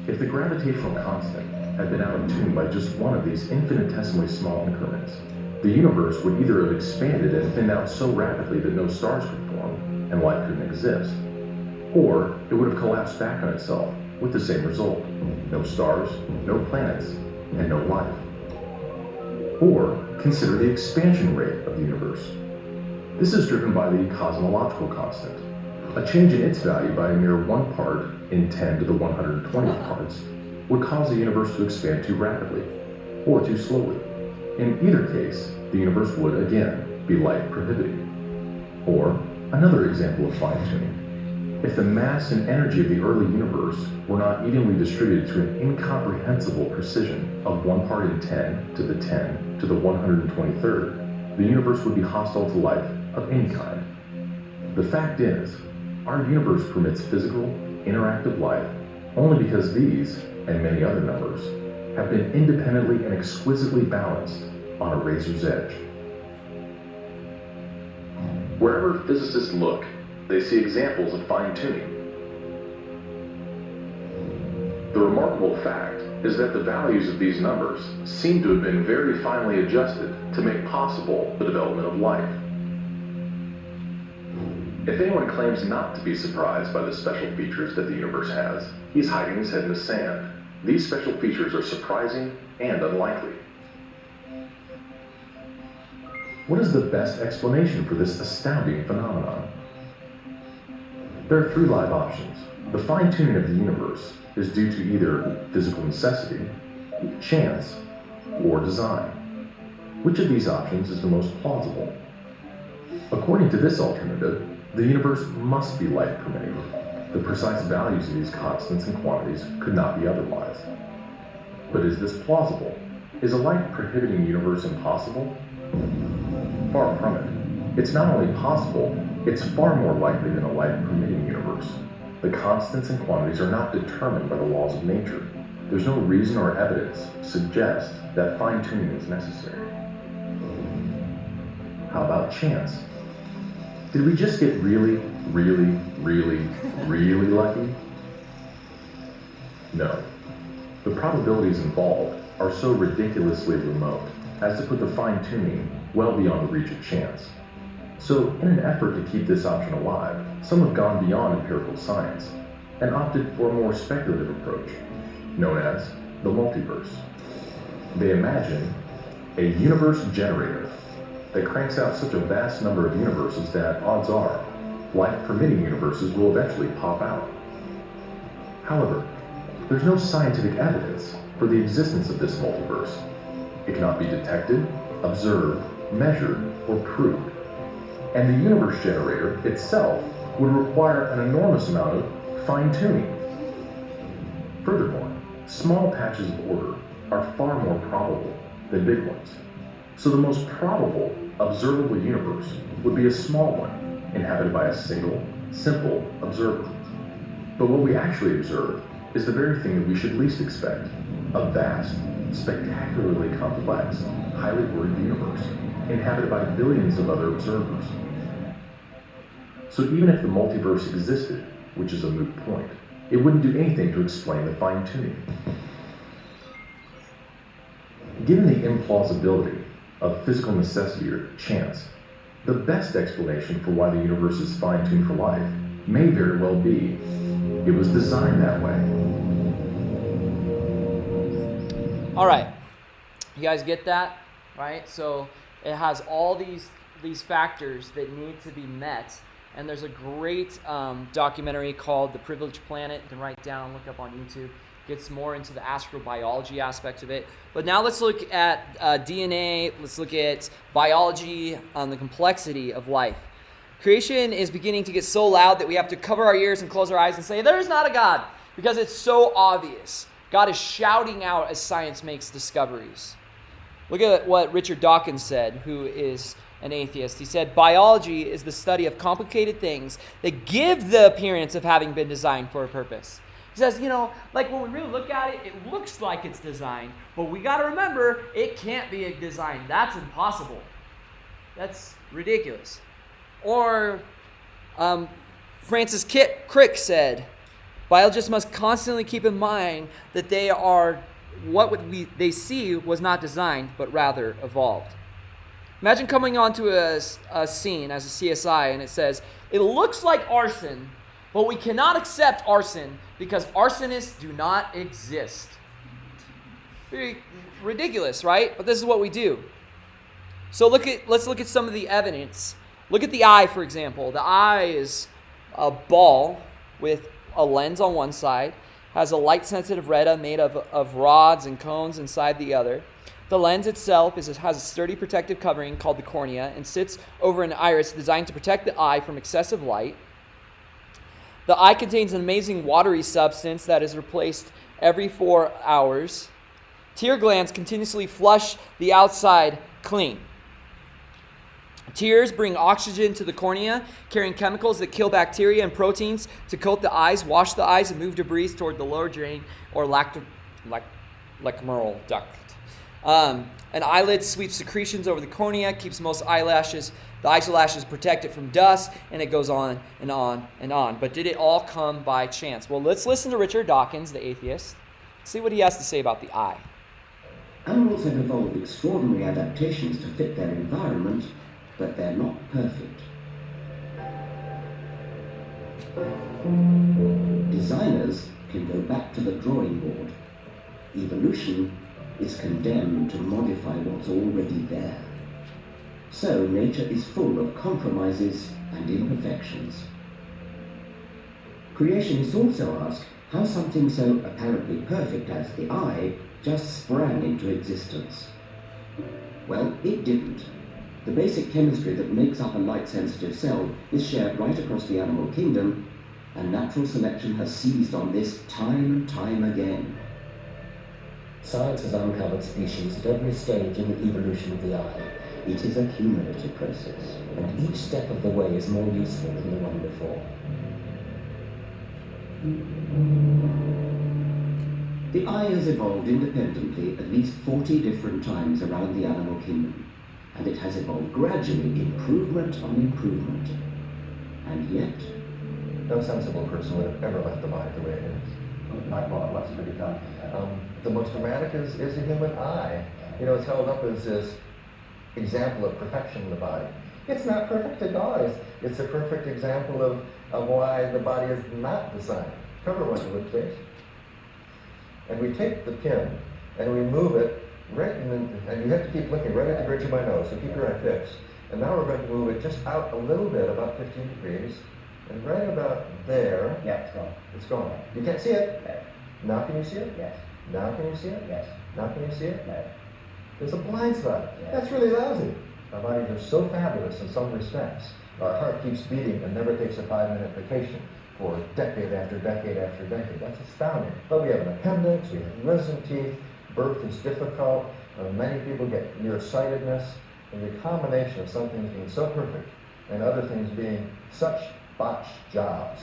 If the gravitational constant had been out of tune by just one of these infinitesimally small increments, the universe would either have expanded and thinned out so rapidly that no stars could form and life couldn't exist, or it would have collapsed back on itself with the same result: no stars, no planets, and no life. Or consider the expansion rate of the universe. This is driven by the cosmological constant. A change in its value by a mere 1 part in 10 to the 120th parts would cause the universe to expand too rapidly, or too slowly. In either case, the universe would again be life prohibiting. Or another example of fine-tuning. If the mass and energy of the early universe were not evenly distributed to an incomprehensible precision of 1 part in 10 to the 10 to the 123rd, the universe would be hostile to life of any kind. The fact is, our universe permits physical, interactive life only because these, and many other numbers, have been independently and exquisitely balanced on a razor's edge. Wherever physicists look, they see examples of fine-tuning. The remarkable fact is that the values of these numbers seem to have been very finely adjusted to make possible the development of life. If anyone claims not to be surprised by the special features that the universe has, he's hiding his head in the sand. These special features are surprising and unlikely. What is the best explanation for this astounding phenomenon? There are 3 live options. The fine-tuning of the universe is due to either physical necessity, chance, or design. Which of these options is the most plausible? According to this alternative, the universe must be life-permitting. The precise values of these constants and quantities could not be otherwise. But is this plausible? Is a life-prohibiting universe impossible? Far from it. It's not only possible, it's far more likely than a life-permitting universe. The constants and quantities are not determined by the laws of nature. There's no reason or evidence to suggest that fine-tuning is necessary. How about chance? Did we just get really, really, really, really lucky? No. The probabilities involved are so ridiculously remote as to put the fine-tuning well beyond the reach of chance. So, in an effort to keep this option alive, some have gone beyond empirical science and opted for a more speculative approach, known as the multiverse. They imagine a universe generator that cranks out such a vast number of universes that, odds are, life-permitting universes will eventually pop out. However, there's no scientific evidence for the existence of this multiverse. It cannot be detected, observed, measured, or proved. And the universe generator itself would require an enormous amount of fine-tuning. Furthermore, small patches of order are far more probable than big ones. So the most probable observable universe would be a small one, inhabited by a single, simple observer. But what we actually observe is the very thing that we should least expect: a vast, spectacularly complex, highly ordered universe, inhabited by billions of other observers. So even if the multiverse existed, which is a moot point, it wouldn't do anything to explain the fine-tuning. Given the implausibility of physical necessity or chance, the best explanation for why the universe is fine-tuned for life may very well be it was designed that way. All right, you guys get that, right? So it has all these factors that need to be met, and there's a great documentary called The Privileged Planet. You can write down, look up on YouTube. Gets more into the astrobiology aspect of it. But now let's look at DNA. Let's look at biology on the complexity of life. Creation is beginning to get so loud that we have to cover our ears and close our eyes and say, there's not a God, because it's so obvious. God is shouting out as science makes discoveries. Look at what Richard Dawkins said, who is an atheist. He said, biology is the study of complicated things that give the appearance of having been designed for a purpose. He says, like when we really look at it, it looks like it's designed, but we got to remember, it can't be a design. That's impossible. That's ridiculous. Or Francis Crick said, biologists must constantly keep in mind that they see was not designed, but rather evolved. Imagine coming onto a scene as a CSI and it says, it looks like arson, but we cannot accept arson because arsonists do not exist. Very ridiculous, right? But this is what we do. So let's look at some of the evidence. Look at the eye, for example. The eye is a ball with a lens on one side, has a light-sensitive retina made of rods and cones inside the other. The lens itself has a sturdy protective covering called the cornea and sits over an iris designed to protect the eye from excessive light. The eye contains an amazing watery substance that is replaced every 4 hours. Tear glands continuously flush the outside clean. Tears bring oxygen to the cornea, carrying chemicals that kill bacteria and proteins to coat the eyes, wash the eyes, and move debris toward the lower drain or lacrimal duct. An eyelid sweeps secretions over the cornea, keeps most the eyelashes protected from dust, and it goes on and on and on. But did it all come by chance? Well, let's listen to Richard Dawkins, the atheist, see what he has to say about the eye. Animals have evolved extraordinary adaptations to fit their environment, but they're not perfect. Designers can go back to the drawing board. Evolution is condemned to modify what's already there. So nature is full of compromises and imperfections. Creationists also ask how something so apparently perfect as the eye just sprang into existence. Well, it didn't. The basic chemistry that makes up a light-sensitive cell is shared right across the animal kingdom, and natural selection has seized on this time and time again. Science has uncovered species at every stage in the evolution of the eye. It is a cumulative process, And each step of the way is more useful than the one before. The eye has evolved independently at least 40 different times around the animal kingdom, and it has evolved gradually, improvement on improvement. And yet, No sensible person would have ever left the body the way it is. Well, that's pretty tough. The most dramatic is the human eye. You know, it's held up as this example of perfection in the body. It's not perfect at all. It's a perfect example of why the body is not designed. Cover one, you would please. And we take the pin and we move it right and you have to keep looking right at the bridge of my nose, so keep your eye fixed. And now we're going to move it just out a little bit, about 15 degrees, and right about there. Yeah, it's gone. It's gone. You can't see it. Yes. Now can you see it? Yes. Now can you see it? Yes. Now can you see it? No. There's a blind spot. Yes. That's really lousy. Our bodies are so fabulous in some respects. Our heart keeps beating and never takes a 5-minute vacation for decade after decade after decade. That's astounding. But we have an appendix, we have wisdom teeth, birth is difficult, many people get nearsightedness, and the combination of some things being so perfect and other things being such botched jobs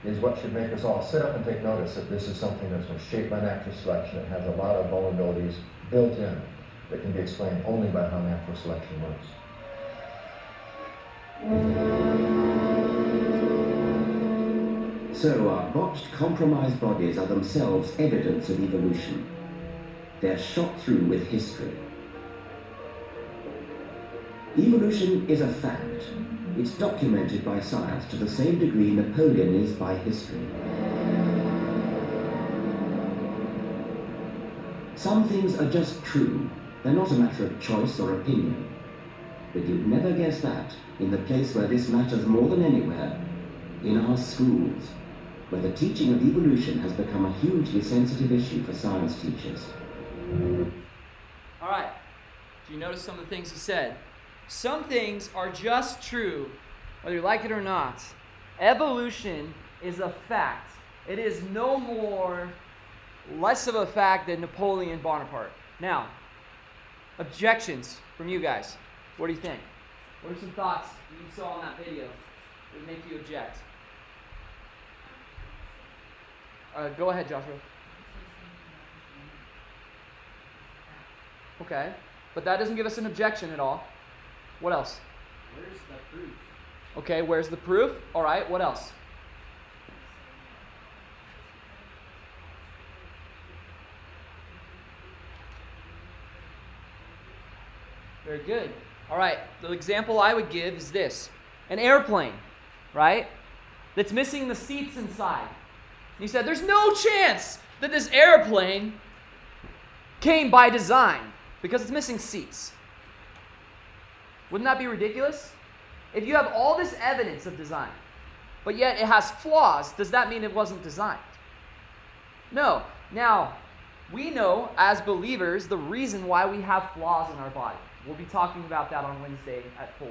is what should make us all sit up and take notice that this is something that's been shaped by natural selection. It has a lot of vulnerabilities built in that can be explained only by how natural selection works. so our botched, compromised bodies are themselves evidence of evolution. They're shot through with history. Evolution is a fact. It's documented by science to the same degree Napoleon is by history. Some things are just true. They're not a matter of choice or opinion. But you'd never guess that in the place where this matters more than anywhere, in our schools, where the teaching of evolution has become a hugely sensitive issue for science teachers. All right. Do you notice some of the things he said? Some things are just true, whether you like it or not. Evolution is a fact. It is no more, less of a fact than Napoleon Bonaparte. Now, objections from you guys. What do you think? What are some thoughts you saw in that video that would make you object? Go ahead, Joshua. Okay. But that doesn't give us an objection at all. What else? Where's the proof? Okay, where's the proof? All right, what else? Very good. All right, the example I would give is this. An airplane, right, that's missing the seats inside. He said, there's no chance that this airplane came by design because it's missing seats. Wouldn't that be ridiculous? If you have all this evidence of design, but yet it has flaws, does that mean it wasn't designed? No. Now, we know as believers the reason why we have flaws in our body. We'll be talking about that on Wednesday at 4,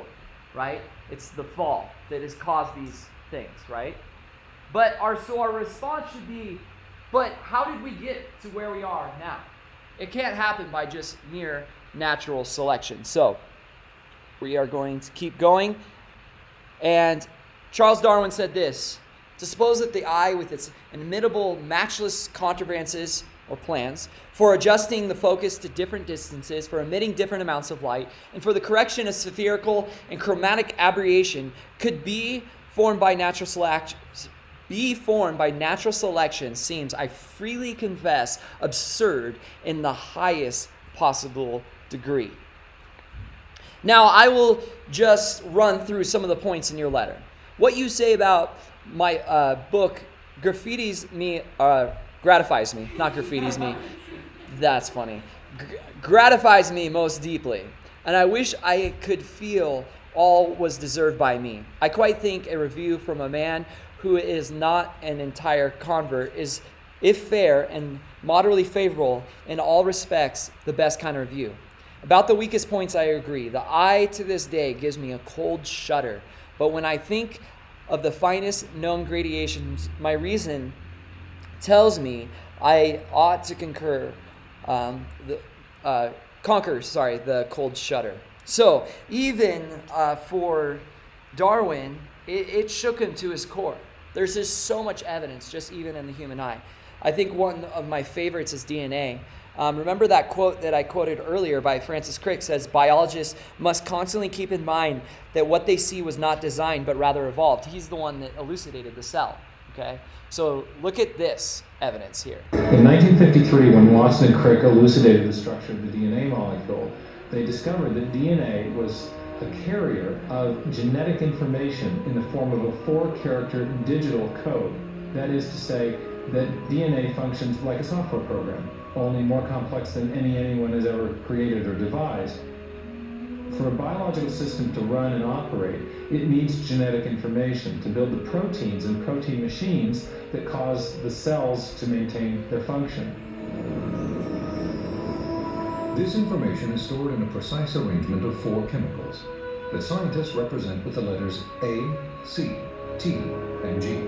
right? It's the fall that has caused these things, right? But our response should be, but how did we get to where we are now? It can't happen by just mere natural selection. So we are going to keep going. And Charles Darwin said this: to suppose that the eye with its inimitable, matchless contrivances or plans for adjusting the focus to different distances, for emitting different amounts of light, and for the correction of spherical and chromatic aberration could be formed by natural selection seems, I freely confess, absurd in the highest possible degree. Now, I will just run through some of the points in your letter. What you say about my book gratifies me, not graffitis me. That's funny. Gratifies me most deeply, and I wish I could feel all was deserved by me. I quite think a review from a man who is not an entire convert is, if fair and moderately favorable in all respects, the best kind of review. About the weakest points, I agree. The eye to this day gives me a cold shudder, but when I think of the finest known gradations, my reason tells me I ought to conquer the cold shudder. So even for Darwin, it shook him to his core. There's just so much evidence, just even in the human eye. I think one of my favorites is DNA. Remember that quote that I quoted earlier by Francis Crick says, biologists must constantly keep in mind that what they see was not designed, but rather evolved. He's the one that elucidated the cell. Okay, so look at this evidence here. In 1953, when Watson and Crick elucidated the structure of the DNA molecule, they discovered that DNA was a carrier of genetic information in the form of a 4-character digital code. That is to say that DNA functions like a software program, only more complex than anyone has ever created or devised. For a biological system to run and operate, it needs genetic information to build the proteins and protein machines that cause the cells to maintain their function. This information is stored in a precise arrangement of 4 chemicals that scientists represent with the letters A, C, T, and G.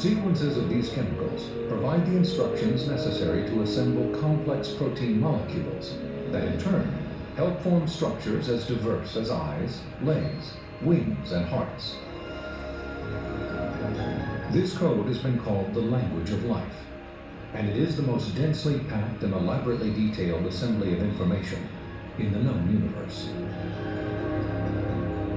Sequences of these chemicals provide the instructions necessary to assemble complex protein molecules that in turn help form structures as diverse as eyes, legs, wings, and hearts. This code has been called the language of life, and it is the most densely packed and elaborately detailed assembly of information in the known universe.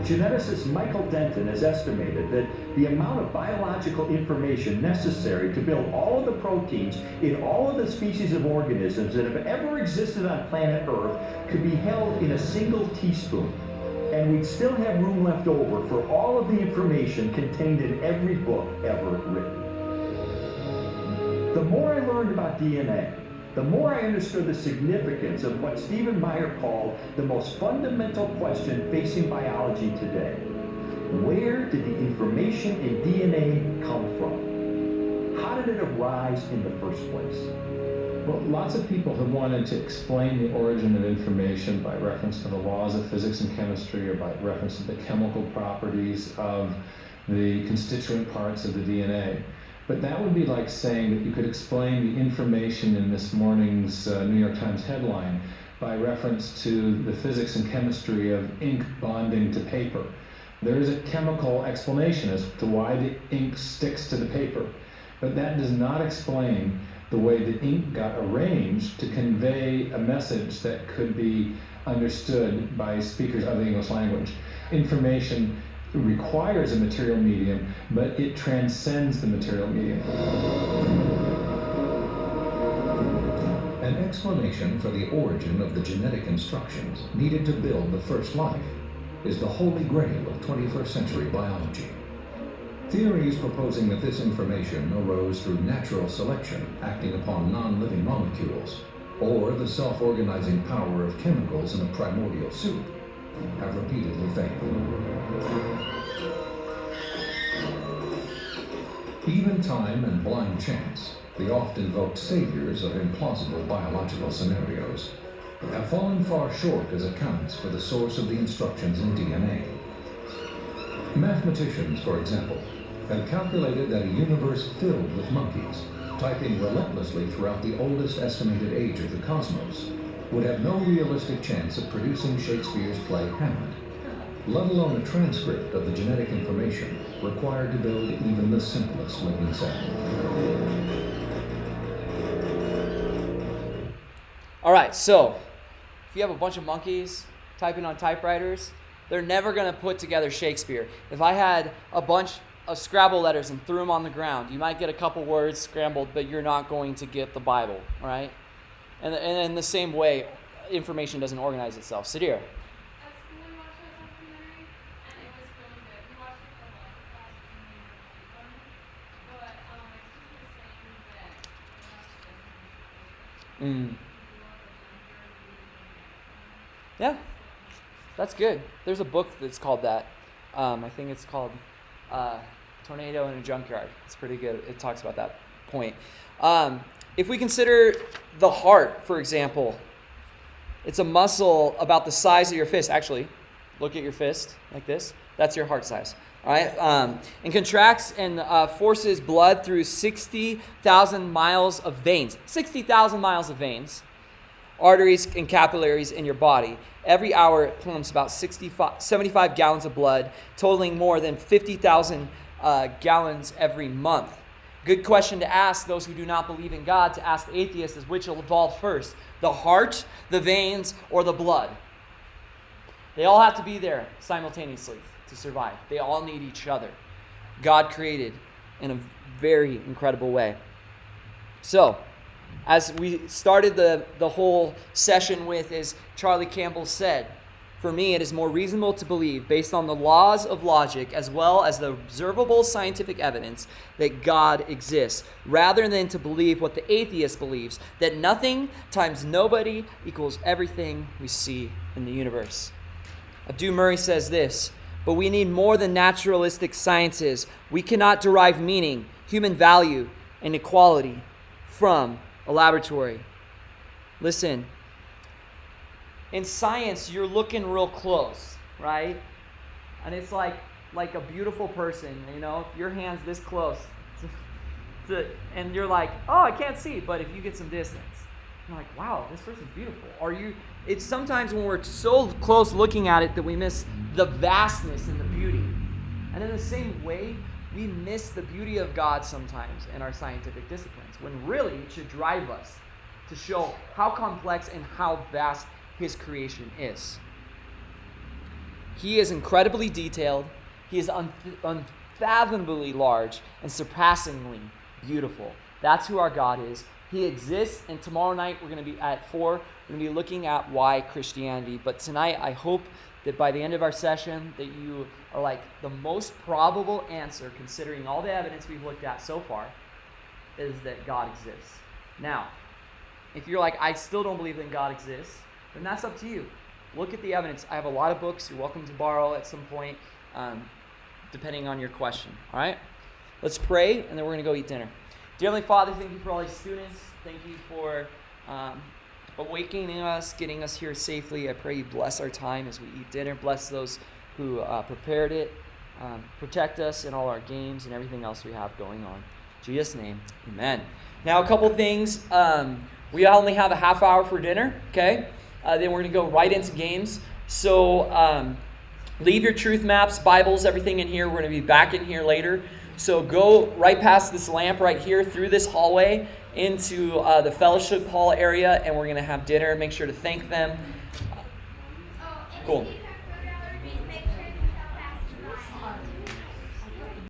Geneticist Michael Denton has estimated that the amount of biological information necessary to build all of the proteins in all of the species of organisms that have ever existed on planet Earth could be held in a single teaspoon. And we'd still have room left over for all of the information contained in every book ever written. The more I learned about DNA, the more I understood the significance of what Stephen Meyer called the most fundamental question facing biology today. Where did the information in DNA come from? How did it arise in the first place? Well, lots of people have wanted to explain the origin of information by reference to the laws of physics and chemistry, or by reference to the chemical properties of the constituent parts of the DNA. But that would be like saying that you could explain the information in this morning's New York Times headline by reference to the physics and chemistry of ink bonding to paper. There is a chemical explanation as to why the ink sticks to the paper, but that does not explain the way the ink got arranged to convey a message that could be understood by speakers of the English language. Information requires a material medium, but it transcends the material medium. An explanation for the origin of the genetic instructions needed to build the first life is the holy grail of 21st century biology. Theories proposing that this information arose through natural selection acting upon non-living molecules, or the self-organizing power of chemicals in a primordial soup, have repeatedly failed. Even time and blind chance, the oft-invoked saviors of implausible biological scenarios, have fallen far short as accounts for the source of the instructions in DNA. Mathematicians, for example, have calculated that a universe filled with monkeys, typing relentlessly throughout the oldest estimated age of the cosmos, would have no realistic chance of producing Shakespeare's play Hamlet, let alone a transcript of the genetic information required to build even the simplest living cell. All right, so if you have a bunch of monkeys typing on typewriters, they're never going to put together Shakespeare. If I had a bunch of Scrabble letters and threw them on the ground, you might get a couple words scrambled, but you're not going to get the Bible, right? And in the same way, information doesn't organize itself. Sadir. Yeah, that's good. There's a book that's called that. I think it's called Tornado in a Junkyard. It's pretty good. It talks about that point. If we consider the heart, for example, it's a muscle about the size of your fist. Actually, look at your fist like this. That's your heart size. All right, and contracts and forces blood through 60,000 miles of veins. 60,000 miles of veins, arteries and capillaries in your body. Every hour it pumps about 75 gallons of blood, totaling more than 50,000 gallons every month. Good question to ask those who do not believe in God, to ask the atheists, is which will evolve first, the heart, the veins, or the blood? They all have to be there simultaneously to survive. They all need each other. God created in a very incredible way. So, as we started the whole session with, as Charlie Campbell said, for me it is more reasonable to believe, based on the laws of logic as well as the observable scientific evidence, that God exists, rather than to believe what the atheist believes, that nothing times nobody equals everything we see in the universe. Abdu Murray says this: but we need more than naturalistic sciences. We cannot derive meaning, human value, and equality from a laboratory. Listen, in science, you're looking real close, right? And it's like a beautiful person, you know, if your hand's this close, and you're like, oh, I can't see. But if you get some distance, you're like, wow, this person's beautiful. It's sometimes when we're so close looking at it that we miss the vastness and the beauty. And in the same way, we miss the beauty of God sometimes in our scientific disciplines, when really it should drive us to show how complex and how vast His creation is. He is incredibly detailed. He is unfathomably large and surpassingly beautiful. That's who our God is. He exists, and tomorrow night we're going to be at 4. We're going to be looking at why Christianity. But tonight I hope that by the end of our session that you are like, the most probable answer, considering all the evidence we've looked at so far, is that God exists. Now, if you're like, I still don't believe that God exists, then that's up to you. Look at the evidence. I have a lot of books you're welcome to borrow at some point, depending on your question. All right? Let's pray, and then we're going to go eat dinner. Dear Heavenly Father, thank you for all these students. Thank you for awakening us, getting us here safely. I pray you bless our time as we eat dinner. Bless those who prepared it. Protect us in all our games and everything else we have going on. In Jesus' name, amen. Now, a couple things. We only have a half hour for dinner, okay? Then we're going to go right into games. So leave your truth maps, Bibles, everything in here. We're going to be back in here later. So go right past this lamp right here, through this hallway, into the fellowship hall area, and we're going to have dinner. Make sure to thank them. Cool.